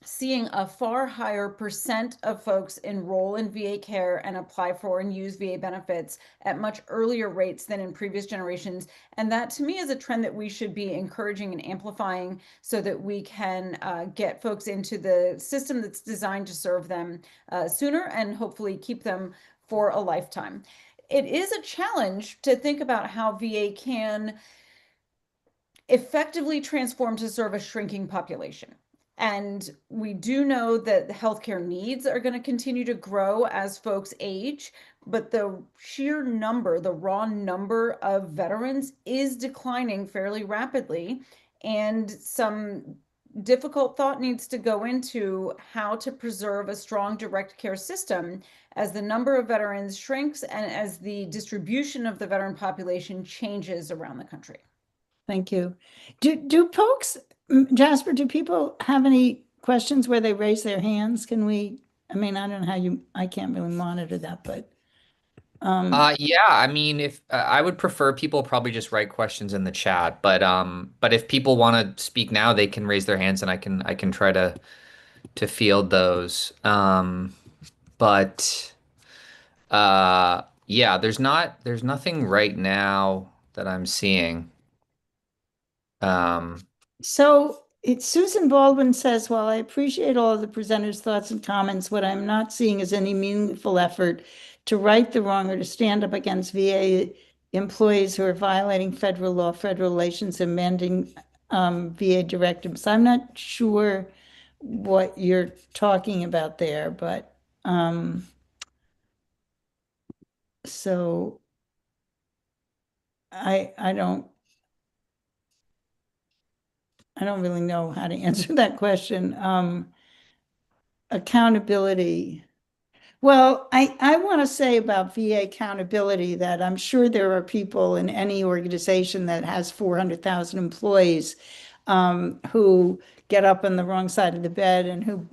Speaker 3: seeing a far higher percent of folks enroll in VA care and apply for and use VA benefits at much earlier rates than in previous generations. And that, to me, is a trend that we should be encouraging and amplifying so that we can get folks into the system that's designed to serve them sooner and hopefully keep them for a lifetime. It is a challenge to think about how VA can effectively transform to serve a shrinking population. And we do know that the healthcare needs are going to continue to grow as folks age, but the sheer number, the raw number of veterans is declining fairly rapidly. And some difficult thought needs to go into how to preserve a strong direct care system as the number of veterans shrinks and as the distribution of the veteran population changes around the country.
Speaker 1: Thank you. Do folks, Jasper, do people have any questions where they raise their hands? Can we, I mean, I don't know how I can't really monitor that, but
Speaker 4: Yeah, I mean, if I would prefer people probably just write questions in the chat, but if people want to speak now, they can raise their hands and I can try to field those. But yeah, there's nothing right now that I'm seeing. Um,
Speaker 1: So Susan Baldwin says, while I appreciate all of the presenters' thoughts and comments, what I'm not seeing is any meaningful effort to right the wrong or to stand up against VA employees who are violating federal law, federal relations, and amending VA directives. I'm not sure what you're talking about there, but so I don't really know how to answer that question. Accountability. Well, I want to say about VA accountability that I'm sure there are people in any organization that has 400,000 employees who get up on the wrong side of the bed and who,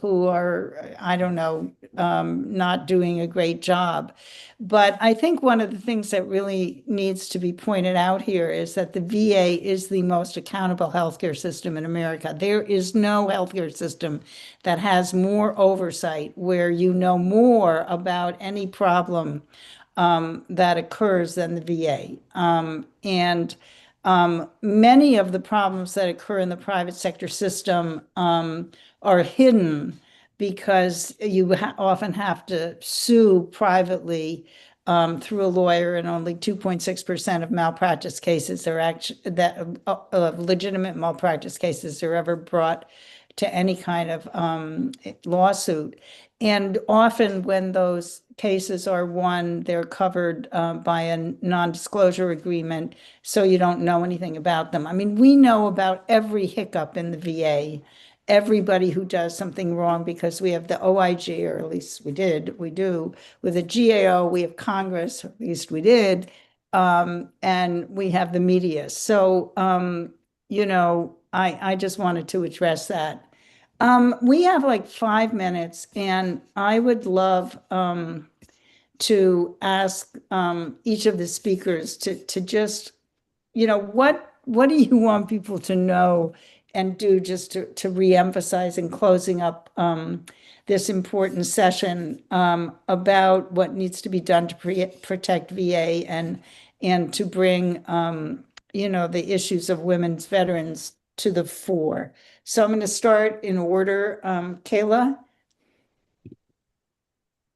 Speaker 1: who are, I don't know, not doing a great job. But I think one of the things that really needs to be pointed out here is that the VA is the most accountable healthcare system in America. There is no healthcare system that has more oversight, where you know more about any problem that occurs than the VA. And many of the problems that occur in the private sector system are hidden because you often have to sue privately through a lawyer, and only 2.6% of malpractice cases are actually of legitimate malpractice cases are ever brought to any kind of lawsuit. And often when those cases are won, they're covered by a non-disclosure agreement, so you don't know anything about them. I mean, we know about every hiccup in the VA, everybody who does something wrong, because we have the OIG, or at least we do. With the GAO, we have Congress, or at least we did, and we have the media. So, I just wanted to address that. We have like 5 minutes, and I would love to ask each of the speakers to just, what do you want people to know and do, just to reemphasize in closing up this important session about what needs to be done to protect VA and to bring the issues of women's veterans to the fore. So I'm going to start in order. Kayla?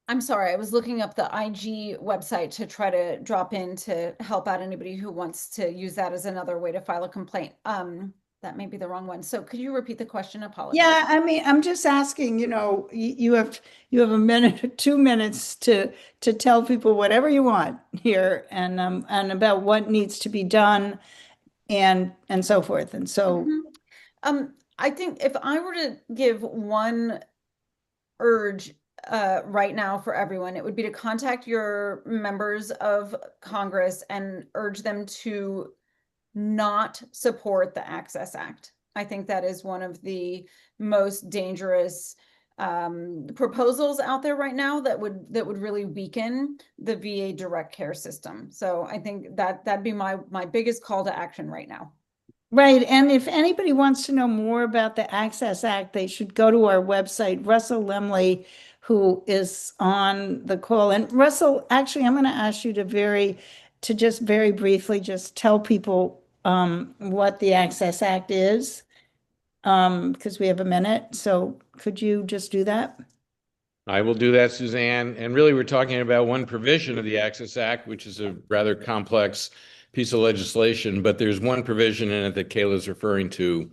Speaker 3: I'm sorry, I was looking up the IG website to try to drop in to help out anybody who wants to use that as another way to file a complaint. That may be the wrong one. So could you repeat the question? Apologize.
Speaker 1: Yeah, I mean, I'm just asking, you have a minute or 2 minutes to tell people whatever you want here, and about what needs to be done and so forth. And so
Speaker 3: I think if I were to give one urge right now for everyone, it would be to contact your members of Congress and urge them to not support the Access Act. I think that is one of the most dangerous proposals out there right now that would really weaken the VA direct care system. So I think that'd be my biggest call to action right now.
Speaker 1: right. And if anybody wants to know more about the Access Act, they should go to our website. Russell Lemley, who is on the call. And Russell, actually, I'm going to ask you to just very briefly just tell people what the Access Act is, because we have a minute. So could you just do that?
Speaker 7: I will do that, Suzanne. And really, we're talking about one provision of the Access Act, which is a rather complex piece of legislation, but there's one provision in it that Kayla is referring to.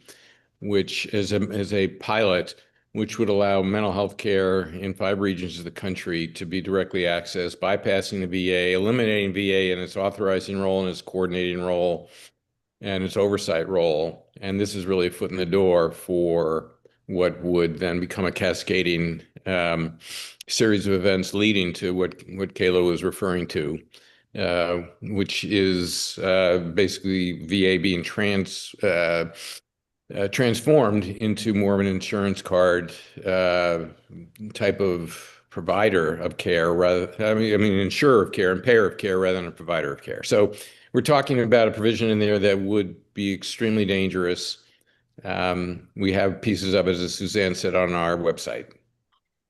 Speaker 7: which is a pilot, which would allow mental health care in 5 regions of the country to be directly accessed, bypassing the VA, eliminating VA in its authorizing role and its coordinating role and its oversight role. And this is really a foot in the door for what would then become a cascading series of events leading to what Kayla was referring to, which is basically VA being transformed into more of an insurance card type of provider of care, insurer of care and payer of care rather than a provider of care. So we're talking about a provision in there that would be extremely dangerous. We have pieces of it, as Suzanne said, on our website.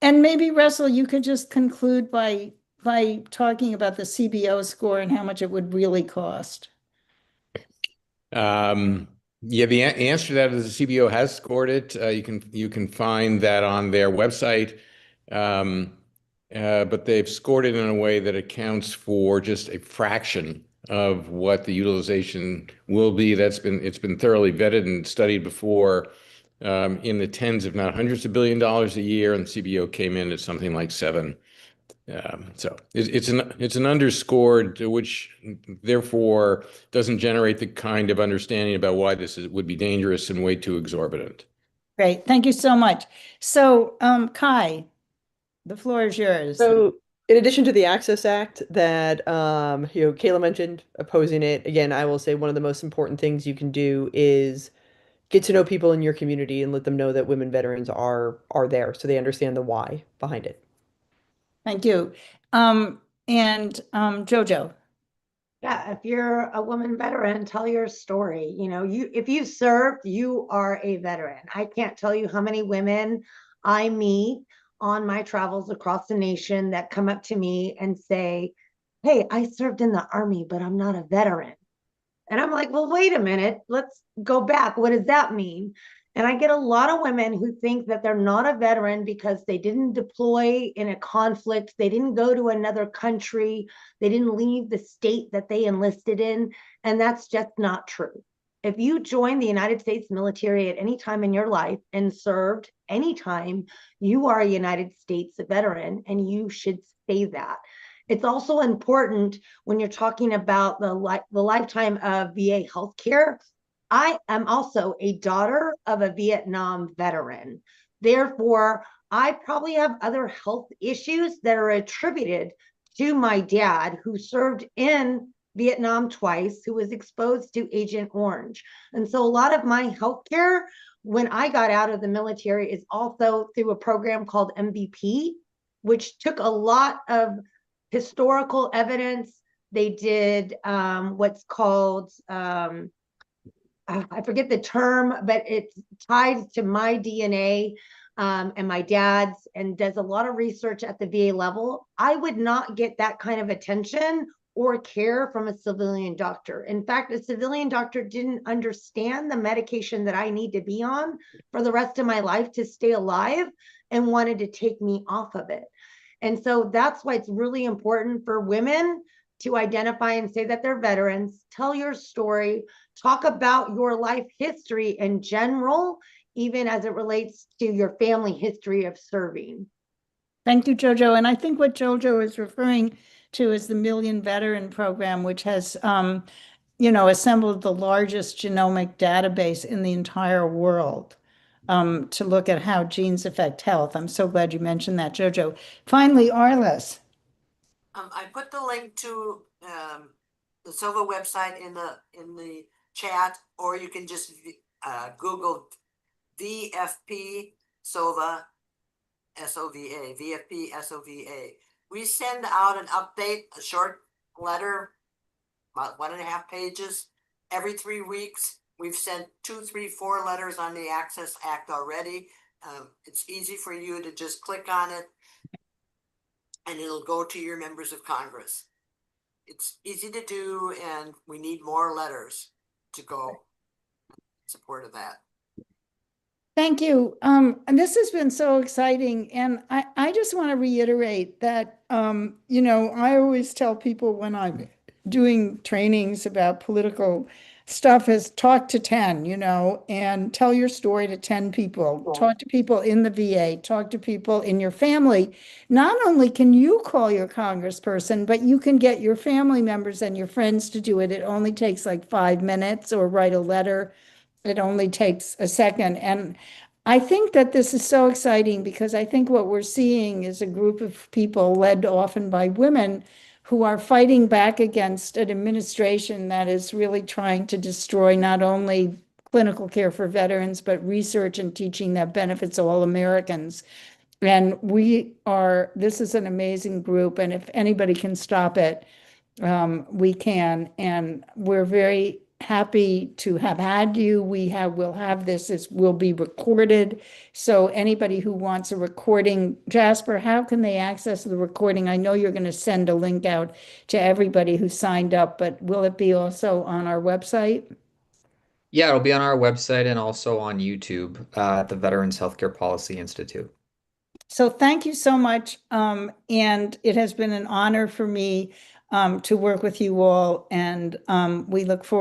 Speaker 1: And maybe Russell, you could just conclude by talking about the CBO score and how much it would really cost.
Speaker 7: Yeah, the answer to that is the CBO has scored it. You can find that on their website, but they've scored it in a way that accounts for just a fraction of what the utilization will be. It's been thoroughly vetted and studied before, in the tens, if not hundreds of $billions a year, and the CBO came in at something like 7. So it's an underscored, which therefore doesn't generate the kind of understanding about why would be dangerous and way too exorbitant.
Speaker 1: Great, thank you so much. So, Kai, the floor is yours.
Speaker 5: So, in addition to the Access Act that Kayla mentioned, opposing it, again, I will say one of the most important things you can do is get to know people in your community and let them know that women veterans are there, so they understand the why behind it.
Speaker 1: Thank you. Jojo.
Speaker 2: Yeah, if you're a woman veteran, tell your story. If you served, you are a veteran. I can't tell you how many women I meet on my travels across the nation that come up to me and say, "Hey, I served in the Army, but I'm not a veteran." And I'm like, well, wait a minute, let's go back. What does that mean? And I get a lot of women who think that they're not a veteran because they didn't deploy in a conflict, they didn't go to another country, they didn't leave the state that they enlisted in. And that's just not true. If you joined the United States military at any time in your life and served anytime, you are a United States veteran, and you should say that. It's also important when you're talking about the lifetime of VA healthcare. I am also a daughter of a Vietnam veteran. Therefore, I probably have other health issues that are attributed to my dad, who served in Vietnam twice, who was exposed to Agent Orange. And so a lot of my healthcare when I got out of the military is also through a program called MVP, which took a lot of historical evidence. They did what's called, I forget the term, but it's tied to my DNA and my dad's, and does a lot of research at the VA level. I would not get that kind of attention or care from a civilian doctor. In fact, a civilian doctor didn't understand the medication that I need to be on for the rest of my life to stay alive, and wanted to take me off of it. And so that's why it's really important for women to identify and say that they're veterans, tell your story, talk about your life history in general, even as it relates to your family history of serving.
Speaker 1: Thank you, Jojo. And I think what Jojo is referring to is the Million Veteran Program, which has, assembled the largest genomic database in the entire world. To look at how genes affect health. I'm so glad you mentioned that, Jojo. Finally, Arliss.
Speaker 8: I put the link to the SOVA website in the chat, or you can just Google VFP SOVA SOVA VFP SOVA. We send out an update, a short letter, about 1.5 pages, every 3 weeks. We've sent 2, 3, 4 letters on the Access Act already. It's easy for you to just click on it and it'll go to your members of Congress. It's easy to do, and we need more letters to go in support of that.
Speaker 1: Thank you. And this has been so exciting. And I just want to reiterate that, I always tell people when I'm doing trainings about political stuff is talk to 10, and tell your story to 10 people. Talk to people in the VA, talk to people in your family. Not only can you call your congressperson, but you can get your family members and your friends to do it. It only takes like 5 minutes, or write a letter. It only takes a second. And I think that this is so exciting because I think what we're seeing is a group of people led often by women who are fighting back against an administration that is really trying to destroy not only clinical care for veterans, but research and teaching that benefits all Americans. And this is an amazing group. And if anybody can stop it, we can. And we're very happy to have had you. We'll have this will be recorded. So anybody who wants a recording, Jasper, how can they access the recording? I know you're going to send a link out to everybody who signed up, but will it be also on our website?
Speaker 4: Yeah, it'll be on our website and also on YouTube at the Veterans Healthcare Policy Institute.
Speaker 1: So thank you so much. And it has been an honor for me to work with you all, and we look forward